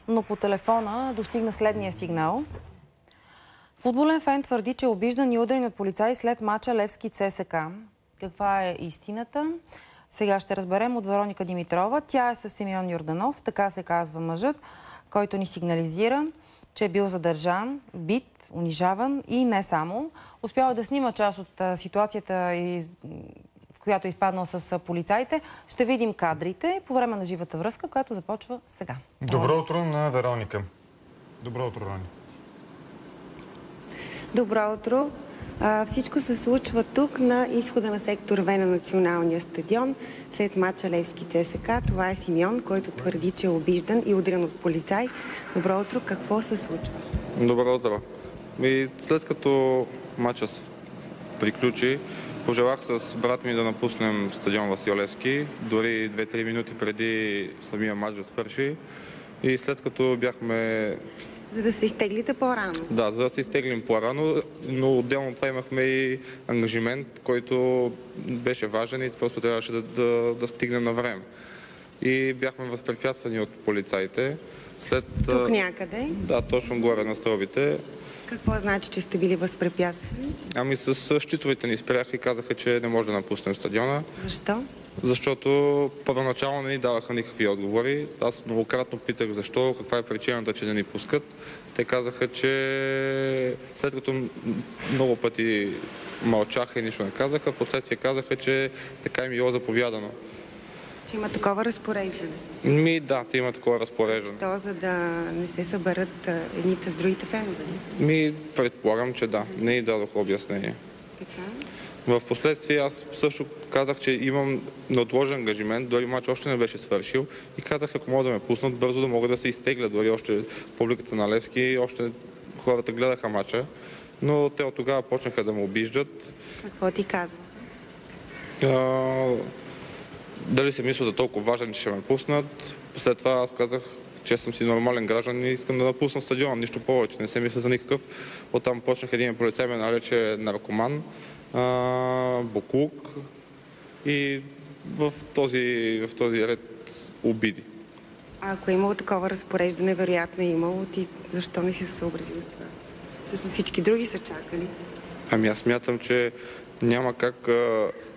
но по телефона достигна следния сигнал. Футболен фен твърди, че е обиждан и ударен от полицаи след мача Левски ЦСКА. Каква е истината? Сега ще разберем от Вероника Димитрова. Тя е с Симеон Йорданов, така се казва мъжът, който ни сигнализира, че е бил задържан, бит, унижаван и не само. Успява да снима част от ситуацията, в която е изпаднал с полицаите. Ще видим кадрите по време на живата връзка, която започва сега. Добро утро на Вероника. Добро утро, Рони. Добро утро. Всичко се случва тук на изхода на сектор В на Националния стадион след мача Левски ЦСКА. Това е Симеон, който твърди, че е обиждан и удрен от полицай. Добро утро. Какво се случва? Добро утро. След като мачът приключи, пожелах с брат ми да напуснем стадион Васил Левски, дори 2-3 минути преди самия мач да свърши. И след като бяхме... За да се изтеглите по-рано? Да, за да се изтеглим по-рано, но отделно това имахме и ангажимент, който беше важен и просто трябваше да стигнем на време. И бяхме възпрепятствани от полицаите. Тук някъде? Да, точно горе на стълбите. Какво значи, че сте били възпрепятствани? Ами с щитовете ни спряха и казаха, че не може да напуснем стадиона. Защо? Защото първоначално не ни даваха никакви отговори. Аз многократно питах защо, каква е причината, че не ни пускат. Те казаха, че след като много пъти мълчаха и нищо не казаха, впоследствие казаха, че така им било заповядано. Че има такова разпореждане? Да, те има такова разпореждане. Защо? За да не се съберат едните с другите фенове? Предполагам, че да. Не ни дадоха обяснение. Така. В последствие аз също казах, че имам неотложен ангажимент, дори мач още не беше свършил и казах, ако могат да ме пуснат, бързо да могат да се изтеглят. Дори още публиката на Левски, още хората гледаха мача, но те от тогава почнаха да ме обиждат. Какво ти казва? Дали се мисля да толкова важен, че ще ме пуснат. След това аз казах, че съм си нормален граждан и искам да напусна стадиона, нищо повече, не се мисля за никакъв. Оттам почнах един полицай ме нарече наркоман, боклук и в този ред обиди. А ако е имало такова разпореждане, вероятно е имало, ти защо не си се съобразил с това? Всъщност всички други са чакали. Аз смятам, че няма как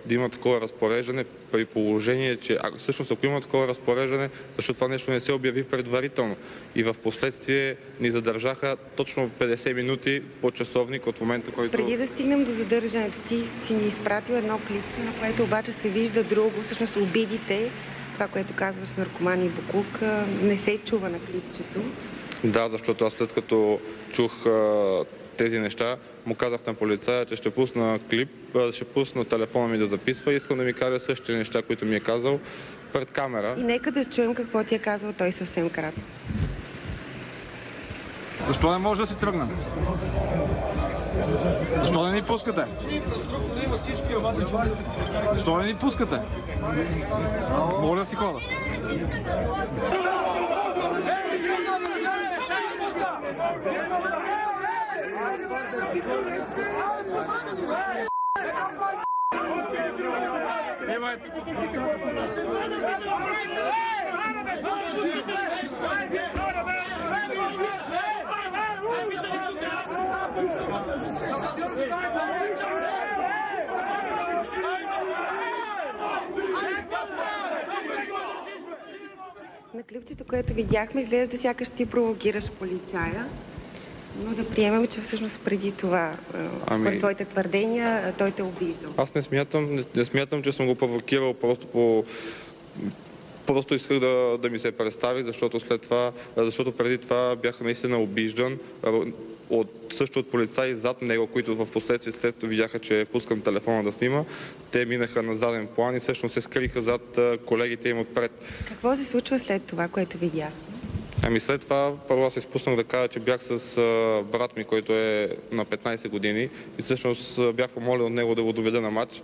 да има такова разпореждане при положение, че всъщност ако има такова разпореждане, защото това нещо не се обяви предварително. И в последствие ни задържаха точно в 50 минути по часовник от момента, който... Преди да стигнем до задържането, ти си ни изпратил едно клипче, на което обаче се вижда друго. Всъщност обидите, това, което казваш наркоман и боклук, не се чува на клипчето. Да, защото аз след като чух тези неща, му казах на полицая, че ще пусна клип, ще пусна телефона ми да записва и искам да ми каже същите неща, които ми е казал пред камера. И нека да чуем какво ти е казал той съвсем кратко. Защо не може да си тръгнем? Защо не ни пускате? Защо не ни пускате? Моля да си хода. На клипчето, което видяхме, изглежда сякаш ти провокираш полицая, но да приемем, че всъщност преди това, според твоите твърдения, той те е обиждал. Аз не смятам, че съм го провокирал, просто исках да ми се представи, защото преди това бях наистина обиждан също от полицаи зад него, които в последствие след като видяха, че пускам телефона да снима, те минаха на заден план и всъщност се скриха зад колегите им отпред. Какво се случва след това, което видях? След това първо аз изпуснах да кажа, че бях с брат ми, който е на 15 години и всъщност бях помолил от него да го доведа на матч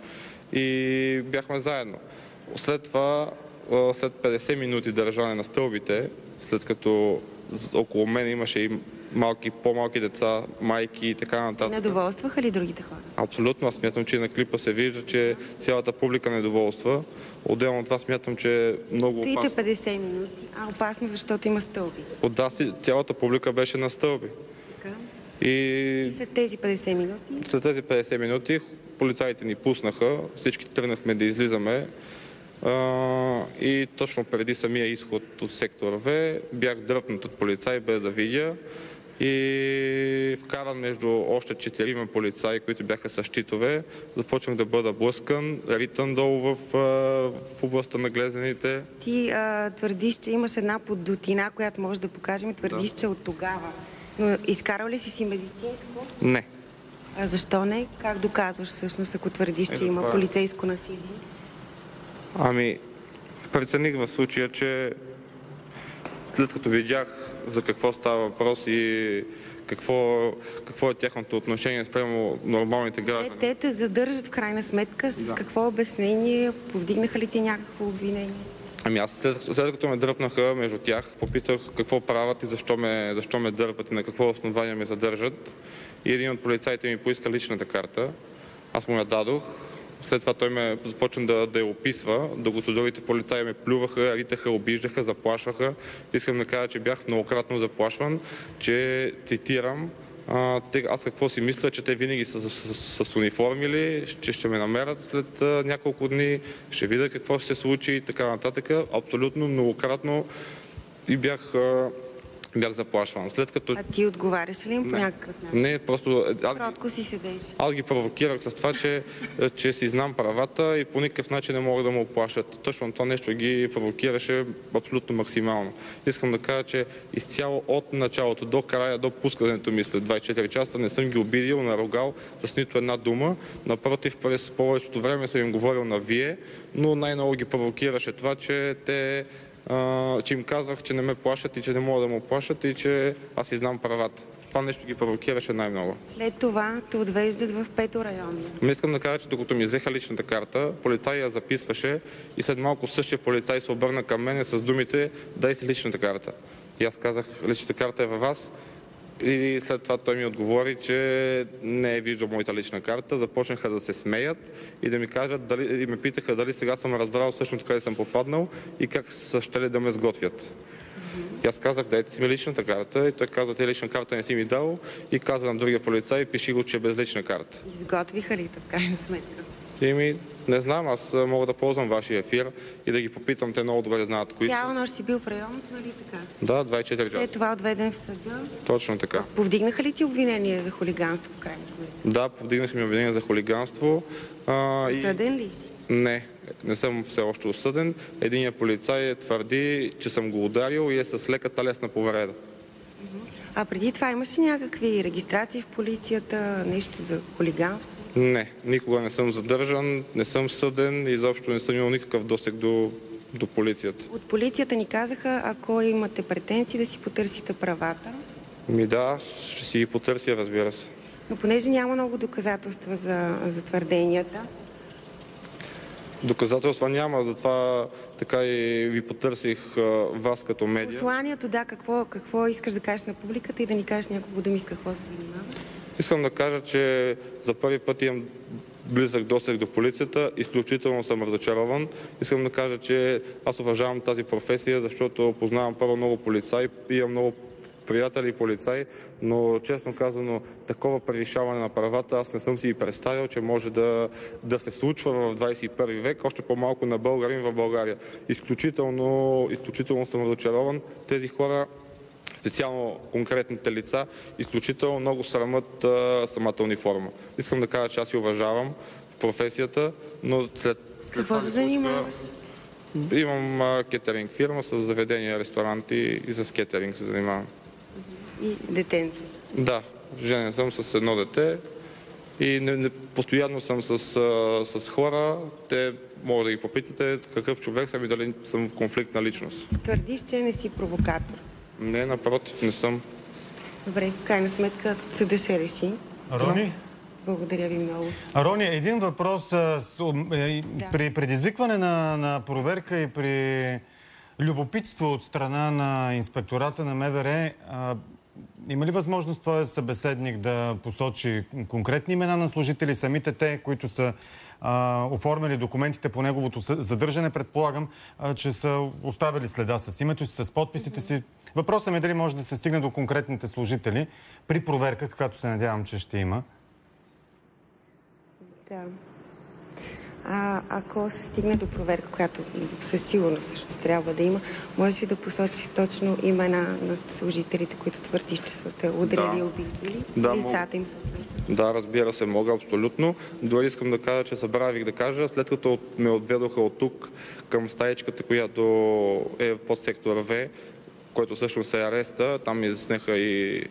и бяхме заедно. След това, след 50 минути държане на стълбите, след като около мен имаше и по-малки деца, майки и така нататък. Недоволстваха ли другите хора? Абсолютно. Аз смятам, че на клипа се вижда, че цялата публика недоволства. Отделно от това смятам, че е много Стоите опасно. 50 минути, а опасно, защото има стълби. Цялата публика беше на стълби. Така. И След тези 50 минути след тези 50 минути полицаите ни пуснаха, всички тръгнахме да излизаме. И точно преди самия изход от сектор В бях дръпнат от полицай без да видя и вкаран между още 4 полицаи, които бяха с щитове. Започнах да бъда блъскан, ритан долу в областта на глезените. ти твърдиш, че имаш една поддутина, която може да покажем и твърдиш, че от тогава. Но изкарал ли си медицинско? Не. А защо не? Как доказваш всъщност, ако твърдиш, че има полицейско насилие? Ами, прецених в случая, че след като видях за какво става въпрос и какво е тяхното отношение спрямо нормалните граждани. Те те задържат в крайна сметка. С какво обяснение? Повдигнаха ли ти някакво обвинение? Ами аз след като ме дръпнаха между тях, попитах какво правят и защо ме дърпат и на какво основание ме задържат. И един от полицаите ми поиска личната карта. Аз му я дадох. След това той ме започна да я описва, докато другите полицаи ме плюваха, ритаха, обиждаха, заплашваха. Искам да кажа, че бях многократно заплашван, че, цитирам, аз какво си мисля, че те винаги са с униформи ли, че ще ме намерят след няколко дни, ще видя какво ще се случи и така нататък. Абсолютно многократно и бях заплашван. А ти отговаряш ли им по някакъв начин? Не, просто... Кротко си седеш. Аз ги провокирах с това, че си знам правата и по никакъв начин не могат да ме оплашат. Точно това нещо ги провокираше абсолютно максимално. Искам да кажа, че изцяло от началото до края, до пускането ми след 24 часа не съм ги обидил, наругал с нито една дума. Напротив, през повечето време съм им говорил на вие, но най-много ги провокираше това, че им казвах, че не ме плашат и че не могат да ме оплашат и че аз си знам правата. Това нещо ги провокираше най-много. След това те отвеждат в 5-то районно. Искам да кажа, че докато ми взеха личната карта, полицай я записваше и след малко същия полицай се обърна към мене с думите: дай си личната карта. И аз казах: личната карта е във вас. И след това той ми отговори, че не е виждал моята лична карта. Започнаха да се смеят и да ми кажат, и ме питаха дали сега съм разбрал всъщност къде съм попаднал и как са щели да ме сготвят. И аз казах: дайте си ми личната карта. И той каза: те лична карта не си ми дал. И каза на другия полицай: пиши го, че е без лична карта. Изготвиха ли те в крайна сметка? Не знам, аз мога да ползвам вашия ефир и да ги попитам, те много добре знаят кои са. Цяла нощ си бил в районното, нали така? Да, 24 часа. След това отведен в съда. Точно така. Повдигнаха ли ти обвинение за хулиганство в крайна сметка? Да, повдигнахме обвинение за хулиганство. Съден ли си? Не съм все още осъден. Единият полицай твърди, че съм го ударил и е с лека телесна повреда. А преди това имаш ли някакви регистрации в полицията, нещо за хулиганство? Не, никога не съм задържан, не съм съден и изобщо не съм имал никакъв досег до полицията. От полицията ни казаха, ако имате претенции, да си потърсите правата. Да, ще си ги потърся, разбира се. Но понеже няма много доказателства за твърденията. Доказателства няма, затова така и ви потърсих вас като медия. Посланието, да, какво искаш да кажеш на публиката и да ни кажеш няколко думи с какво се занимаваш? Искам да кажа, че за първи път имам близък досег до полицията. Изключително съм разочарован. Искам да кажа, че аз уважавам тази професия, защото познавам първо много полицаи, имам много приятели полицаи, но честно казано, такова превишаване на правата аз не съм си и представил, че може да се случва в 21 век, още по-малко на българин в България. Изключително съм разочарован. Тези хора, специално конкретните лица, изключително много срамат самата униформа. Искам да кажа, че аз си уважавам в професията, но след Какво се занимаваш? Имам кетеринг фирма с заведения, ресторанти и с кетеринг се занимавам. И детенце? Да, женен съм с едно дете и постоянно съм с хора. Те може да ги попитате какъв човек съм и дали съм в конфликт на личност. Твърдиш, че не си провокатор. Не, напротив, не съм. Добре, в крайна сметка съдът ще реши. Рони? Благодаря ви много. Рони, един въпрос. При предизвикване на проверка и при любопитство от страна на инспектората на МВР, има ли възможност твоя събеседник да посочи конкретни имена на служители, самите те, които са оформили документите по неговото задържане? Предполагам, че са оставили следа с името си, с подписите си. Въпросът ми е дали може да се стигне до конкретните служители при проверка, каквато се надявам, че ще има. Да. Ако се стигне до проверка, която със сигурност също трябва да има, можеш ли да посочиш точно имена на служителите, които твърдиш, че са те ударили и убили? Лицата им са? Да, разбира се, мога абсолютно. Дори искам да кажа, че забравих да кажа, след като ме отведоха от тук към стаечката, която е под сектора В, който всъщност е ареста, там ми изяснеха и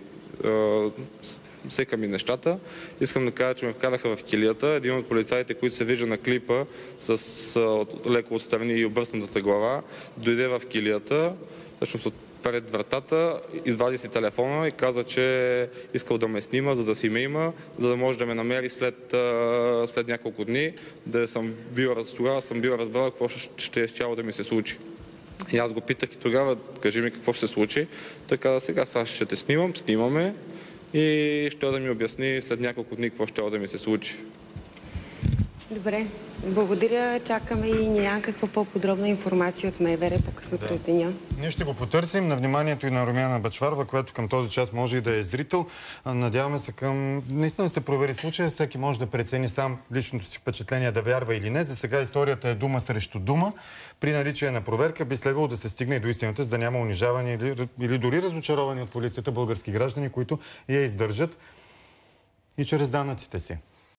всека ми нещата. Искам да кажа, че ме вкараха в килията. Един от полицаите, които се вижда на клипа с леко отстрани и обръснатата глава, дойде в килията, всъщност пред вратата, извади си телефона и каза, че искал да ме снима, за да си ме има, за да може да ме намери след няколко дни. Тогава съм бил разбрал какво ще е щяло да ми се случи. И аз го питах и тогава, кажи ми какво ще се случи. Той каза, сега ще те снимаме и ще да ми обясни след няколко дни какво ще да ми се случи. Добре, благодаря. Чакаме и някаква по-подробна информация от МВР по-късно през деня. Ние ще го потърсим на вниманието и на Румяна Бъчварова, която към този час може и да е зрител. Надяваме се наистина се провери случая. Всеки може да прецени сам личното си впечатление да вярва или не. За сега историята е дума срещу дума. При наличие на проверка би следвало да се стигне и до истината, за да няма унижаване или дори разочаровани от полицията български граждани, които я издържат и чрез данъците си.